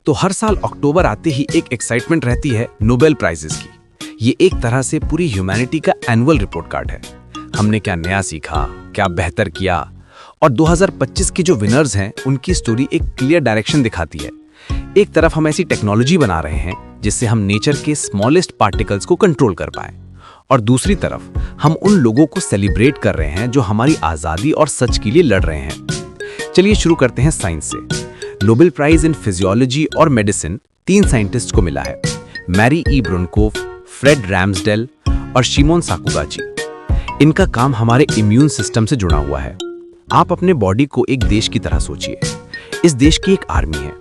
तो हर साल अक्टूबर आते ही एक एक्साइटमेंट रहती है नोबेल प्राइजेस की। ये एक तरह से पूरी ह्यूमैनिटी का एनुअल रिपोर्ट कार्ड है। हमने क्या नया सीखा, क्या बेहतर किया, और 2025 के जो विनर्स हैं उनकी स्टोरी एक क्लियर डायरेक्शन दिखाती है। एक तरफ हम ऐसी टेक्नोलॉजी बना रहे हैं जिससे हम नेचर के स्मॉलेस्ट पार्टिकल्स को कंट्रोल कर पाए, और दूसरी तरफ हम उन लोगों को सेलिब्रेट कर रहे हैं जो हमारी आज़ादी और सच के लिए लड़ रहे हैं। चलिए शुरू करते हैं साइंस से। नोबेल प्राइज इन फिजियोलॉजी और मेडिसिन 3 साइंटिस्ट को मिला है, मैरी ई ब्रोनकोफ, फ्रेड रैम्सडेल और शिमोन साकुगाची। इनका काम हमारे इम्यून सिस्टम से जुड़ा हुआ है। आप अपने बॉडी को एक देश की तरह सोचिए। इस देश की एक आर्मी है,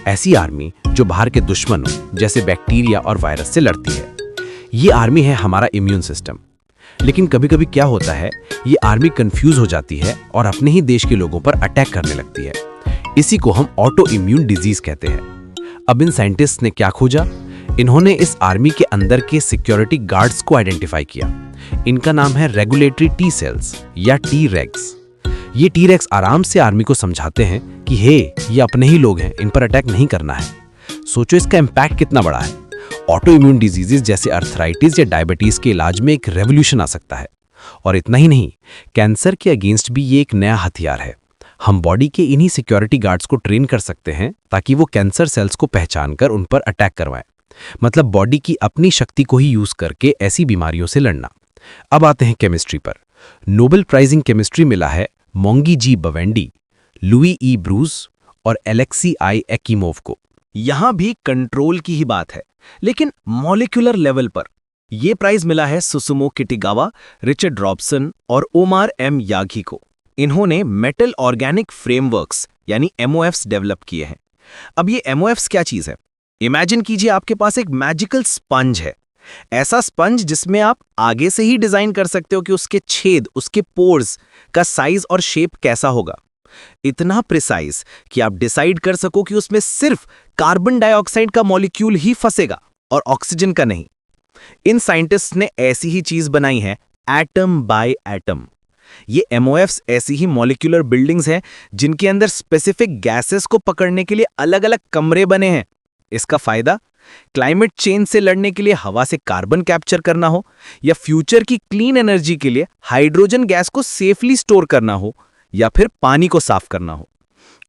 ऐसी आर्मी जो बाहर के दुश्मनों जैसे बैक्टीरिया और वायरस से लड़ती है। ये आर्मी है हमारा इम्यून सिस्टम। लेकिन कभी कभी क्या होता है, ये आर्मी कंफ्यूज हो जाती है और अपने ही देश के लोगों पर अटैक करने लगती है। इसी को हम ऑटो इम्यून डिजीज कहते हैं। अब इन साइंटिस्ट ने क्या खोजा? इन्होंने इस आर्मी के अंदर के सिक्योरिटी गार्ड्स को आइडेंटिफाई किया। इनका नाम है रेगुलेटरी टी सेल्स या टी रेग्स। ये टी रेग्स आराम से आर्मी को समझाते हैं कि हे, ये अपने ही लोग हैं, इन पर अटैक नहीं करना है। सोचो इसका इम्पैक्ट कितना बड़ा है। ऑटो इम्यून डिजीजेस जैसे अर्थराइटिस या डायबिटीज के इलाज में एक रेवोल्यूशन आ सकता है। और इतना ही नहीं, कैंसर के अगेंस्ट भी ये एक नया हथियार है। हम बॉडी के इन्हीं सिक्योरिटी गार्ड्स को ट्रेन कर सकते हैं ताकि वो कैंसर सेल्स को पहचान कर उन पर अटैक करवाएं। मतलब बॉडी की अपनी शक्ति को ही यूज करके ऐसी बीमारियों से लड़ना। अब आते हैं केमिस्ट्री पर। नोबेल प्राइज इन केमिस्ट्री मिला है मोंगी जी बवेंडी, लुई ई ब्रूस और एलेक्सी आई एक्कीमोव को। यहां भी कंट्रोल की ही बात है, लेकिन मॉलिक्यूलर लेवल पर। यह प्राइज मिला है सुसुमो किटिगावा, रिचर्ड रॉबसन और ओमार एम यागी को। इन्होंने मेटल ऑर्गेनिक फ्रेमवर्क्स यानी एमओएफ्स डेवलप किए हैं। अब ये एमओएफ्स क्या चीज है? इमेजिन कीजिए आपके पास एक मैजिकल स्पंज है। ऐसा स्पंज जिसमें आप आगे से ही डिजाइन कर सकते हो कि उसके छेद, उसके पोर्स का साइज और शेप कैसा होगा। इतना प्रिसाइज कि आप डिसाइड कर सको कि उसमें सिर्फ कार्बन डाइऑक्साइड का मॉलिक्यूल ही फंसेगा और ऑक्सीजन का नहीं। इन साइंटिस्ट ने ऐसी ही चीज बनाई है, एटम बाय एटम। ये एमओएफ्स ऐसी ही मॉलिक्यूलर बिल्डिंग्स हैं जिनके अंदर स्पेसिफिक गैसेस को पकड़ने के लिए अलग अलग कमरे बने हैं। इसका फायदा, क्लाइमेट चेंज से लड़ने के लिए हवा से कार्बन कैप्चर करना हो, या फ्यूचर की क्लीन एनर्जी के लिए हाइड्रोजन गैस को सेफली स्टोर करना हो, या फिर पानी को साफ करना हो।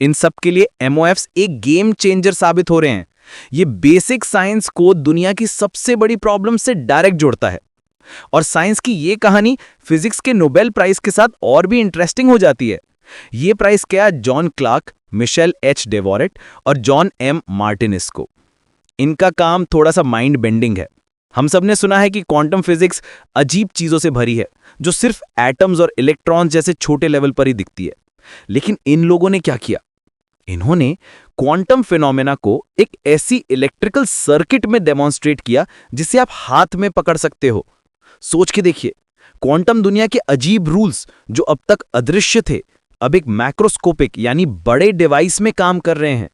इन सब के लिए एमओएफ्स एक गेम चेंजर साबित हो रहे हैं। ये बेसिक साइंस को दुनिया की सबसे बड़ी प्रॉब्लम से डायरेक्ट जोड़ता है। और साइंस की ये कहानी फिजिक्स के नोबेल प्राइज के साथ और भी इंटरेस्टिंग हो जाती है। ये प्राइज क्या, जॉन क्लार्क, मिशेल एच डेवोरेट और जॉन एम मार्टिनिस को। इनका काम थोड़ा सा माइंड बेंडिंग है। हम सब ने सुना है कि क्वांटम फिजिक्स अजीब चीजों से भरी है जो सिर्फ एटम्स और इलेक्ट्रॉन्स जैसे छोटे लेवल पर ही दिखती है। लेकिन इन लोगों ने क्या किया? इन्होंने क्वांटम फिनोमेना को एक ऐसी इलेक्ट्रिकल सर्किट में डेमोन्स्ट्रेट किया जिसे आप हाथ में पकड़ सकते हो। सोच के देखिए, क्वांटम दुनिया के अजीब रूल्स जो अब तक अदृश्य थे, अब एक मैक्रोस्कोपिक यानी बड़े डिवाइस में काम कर रहे हैं।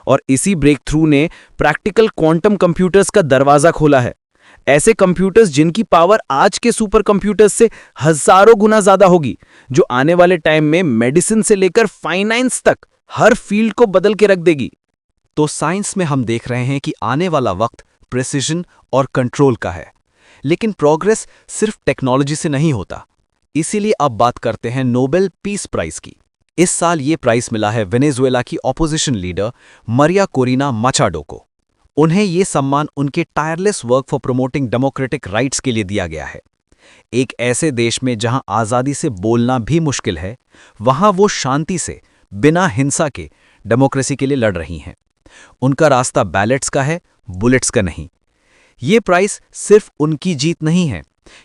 और इसी ब्रेक थ्रू ने प्रैक्टिकल क्वांटम कंप्यूटर्स का दरवाजा खोला है। ऐसे कंप्यूटर्स जिनकी पावर आज के सुपर कंप्यूटर्स से हजारों गुना ज्यादा होगी, जो आने वाले टाइम में मेडिसिन से लेकर फाइनेंस तक हर फील्ड को बदल के रख देगी। तो साइंस में हम देख रहे हैं कि आने वाला वक्त प्रिसिजन और कंट्रोल का है। लेकिन प्रोग्रेस सिर्फ टेक्नोलॉजी से नहीं होता। इसीलिए अब बात करते हैं नोबेल पीस प्राइज की। इस साल ये प्राइज मिला है वेनेजुएला की ऑपोजिशन लीडर मरिया कोरिना मचाडो को। उन्हें ये सम्मान उनके tireless work for promoting democratic rights के लिए दिया गया है। एक ऐसे देश में जहां आज़ादी से बोलना भी मुश्किल है, वहां वो शांति से, बिना हिंसा के डेमोक्रेसी के लिए लड़ रही हैं। उनका रास्ता बैलेट्स का है, बुलेट्स का नहीं। ये प्राइज सिर्फ उनकी जीत नहीं है,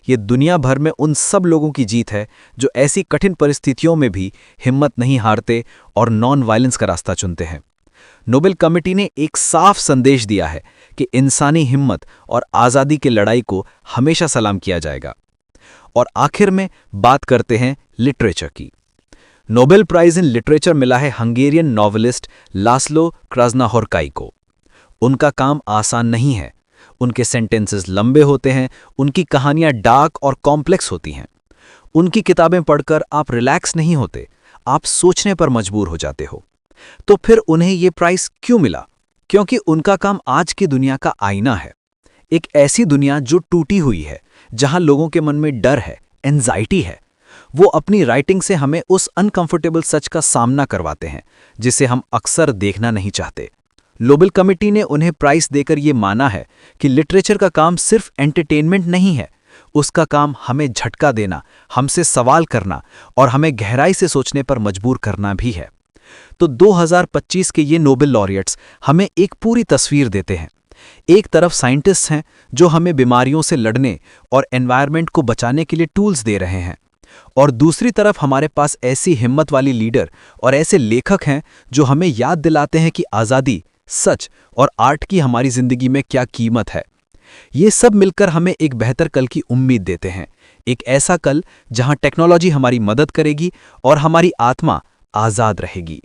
ये दुनिया भर में उन सब लोगों की जीत है जो ऐसी कठिन परिस्थितियों में भी हिम्मत नहीं हारते और नॉन वायलेंस का रास्ता चुनते हैं। नोबेल कमेटी ने एक साफ संदेश दिया है कि इंसानी हिम्मत और आज़ादी की लड़ाई को हमेशा सलाम किया जाएगा। और आखिर में बात करते हैं लिटरेचर की। नोबेल प्राइज इन लिटरेचर मिला है हंगेरियन नॉवेलिस्ट लास्लो क्राज्नाहोरकाई को। उनका काम आसान नहीं है। उनके सेंटेंसेस लंबे होते हैं, उनकी कहानियां डार्क और कॉम्प्लेक्स होती हैं। उनकी किताबें पढ़कर आप रिलैक्स नहीं होते, आप सोचने पर मजबूर हो जाते हो। तो फिर उन्हें ये प्राइज क्यों मिला? क्योंकि उनका काम आज की दुनिया का आईना है। एक ऐसी दुनिया जो टूटी हुई है, जहां लोगों के मन में डर है, एंजाइटी है। वो अपनी राइटिंग से हमें उस अनकंफर्टेबल सच का सामना करवाते हैं जिसे हम अक्सर देखना नहीं चाहते। नोबेल कमेटी ने उन्हें प्राइज देकर ये माना है कि लिटरेचर का काम सिर्फ एंटरटेनमेंट नहीं है, उसका काम हमें झटका देना, हमसे सवाल करना और हमें गहराई से सोचने पर मजबूर करना भी है। तो 2025 के ये नोबेल लॉरिएट्स हमें एक पूरी तस्वीर देते हैं। एक तरफ साइंटिस्ट्स हैं जो हमें बीमारियों से लड़ने और एनवायरनमेंट को बचाने के लिए टूल्स दे रहे हैं, और दूसरी तरफ हमारे पास ऐसी हिम्मत वाली लीडर और ऐसे लेखक हैं जो हमें याद दिलाते हैं कि आज़ादी, सच और आर्ट की हमारी जिंदगी में क्या कीमत है। ये सब मिलकर हमें एक बेहतर कल की उम्मीद देते हैं, एक ऐसा कल जहां टेक्नोलॉजी हमारी मदद करेगी और हमारी आत्मा आज़ाद रहेगी।